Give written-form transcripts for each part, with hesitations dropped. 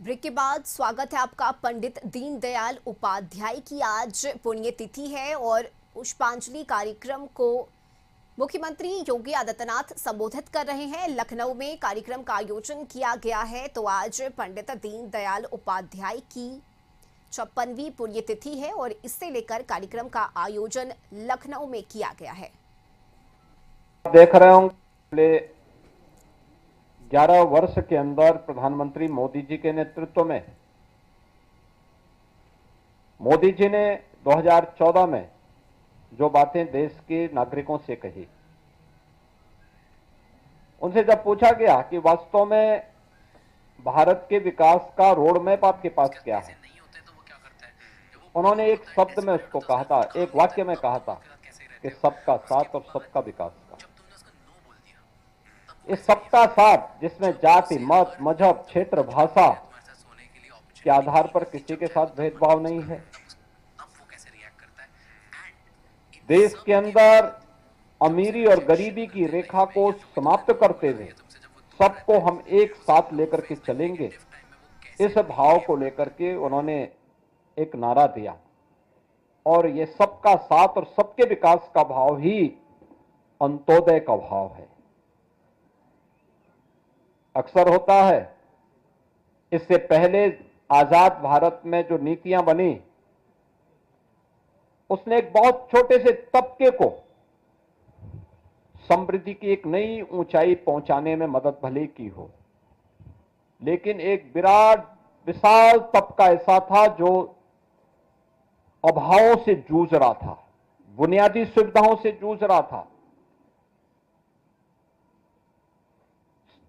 Break के बाद स्वागत है आपका। पंडित दीनदयाल उपाध्याय की आज पुण्यतिथि है और पुष्पांजलि कार्यक्रम को मुख्यमंत्री योगी आदित्यनाथ संबोधित कर रहे हैं। लखनऊ में कार्यक्रम का आयोजन किया गया है। तो आज पंडित दीनदयाल उपाध्याय की 56वीं पुण्यतिथि है और इससे लेकर कार्यक्रम का आयोजन लखनऊ में किया गया है। देख रहे होंगे 11 वर्ष के अंदर प्रधानमंत्री मोदी जी के नेतृत्व में मोदी जी ने 2014 में जो बातें देश के नागरिकों से कही, उनसे जब पूछा गया कि वास्तव में भारत के विकास का रोड मैप आपके पास क्या है, उन्होंने एक शब्द में उसको कहा था, एक वाक्य में कहा था कि सबका साथ और सबका विकास का। इस सबका साथ जिसमें जाति, मत, मजहब, क्षेत्र, भाषा के आधार पर किसी के साथ भेदभाव नहीं है। देश के अंदर अमीरी और गरीबी की रेखा को समाप्त करते हुए सबको हम एक साथ लेकर के चलेंगे, इस भाव को लेकर के उन्होंने एक नारा दिया। और ये सबका साथ और सबके विकास का भाव ही अंत्योदय का भाव है। अक्सर होता है, इससे पहले आजाद भारत में जो नीतियां बनी, उसने एक बहुत छोटे से तबके को समृद्धि की एक नई ऊंचाई पहुंचाने में मदद भले की हो, लेकिन एक विराट विशाल तबका ऐसा था जो अभावों से जूझ रहा था, बुनियादी सुविधाओं से जूझ रहा था,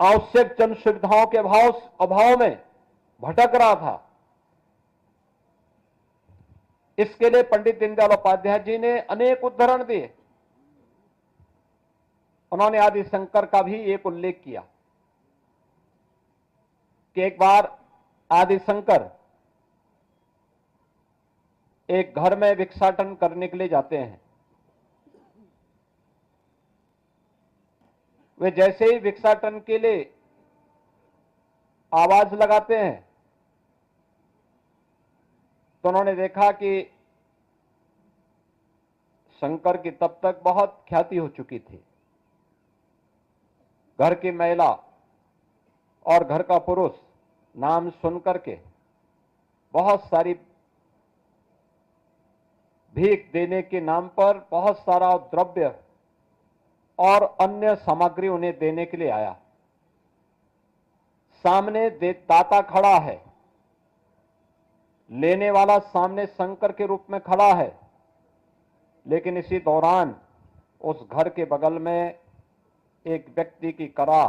आवश्यक जन सुविधाओं के अभाव में भटक रहा था। इसके लिए पंडित दीनदयाल उपाध्याय जी ने अनेक उदाहरण दिए। उन्होंने आदि शंकर का भी एक उल्लेख किया कि एक बार आदि शंकर एक घर में भिक्षाटन करने के लिए जाते हैं। वे जैसे ही भिक्षाटन के लिए आवाज लगाते हैं तो उन्होंने देखा कि शंकर की तब तक बहुत ख्याति हो चुकी थी। घर की महिला और घर का पुरुष नाम सुनकर के बहुत सारी भीख देने के नाम पर बहुत सारा द्रव्य और अन्य सामग्री उन्हें देने के लिए आया। सामने दाता खड़ा है, लेने वाला सामने शंकर के रूप में खड़ा है, लेकिन इसी दौरान उस घर के बगल में एक व्यक्ति की करा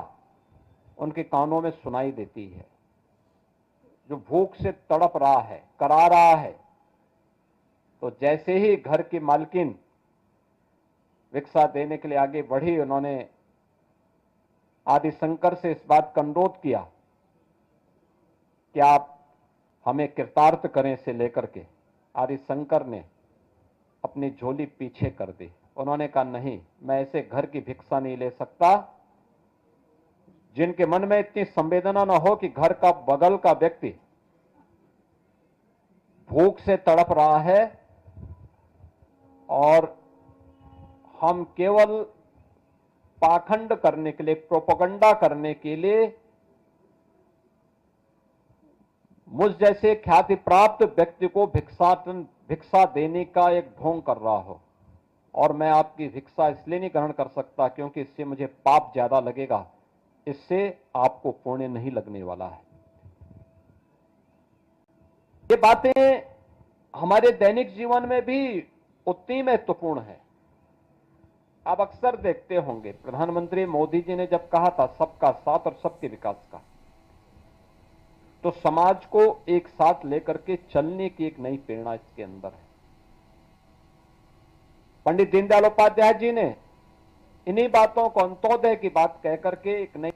उनके कानों में सुनाई देती है, जो भूख से तड़प रहा है, करा रहा है। तो जैसे ही घर की मालकिन भिक्षा देने के लिए आगे बढ़ी, उन्होंने आदि शंकर से इस बात का अनुरोध किया कि आप हमें कृतार्थ करें से लेकर के। आदि शंकर ने अपनी झोली पीछे कर दी। उन्होंने कहा, नहीं, मैं ऐसे घर की भिक्षा नहीं ले सकता जिनके मन में इतनी संवेदना न हो कि घर का बगल का व्यक्ति भूख से तड़प रहा है और हम केवल पाखंड करने के लिए, प्रोपेगेंडा करने के लिए मुझ जैसे ख्याति प्राप्त व्यक्ति को भिक्षा देने का एक ढोंग कर रहा हो। और मैं आपकी भिक्षा इसलिए नहीं ग्रहण कर सकता क्योंकि इससे मुझे पाप ज्यादा लगेगा, इससे आपको पुण्य नहीं लगने वाला है। ये बातें हमारे दैनिक जीवन में भी उतनी महत्वपूर्ण है। आप अक्सर देखते होंगे, प्रधानमंत्री मोदी जी ने जब कहा था सबका साथ और सबके विकास का, तो समाज को एक साथ लेकर के चलने की एक नई प्रेरणा इसके अंदर है। पंडित दीनदयाल उपाध्याय जी ने इन्हीं बातों को, अंत्योदय की बात कहकर के एक नई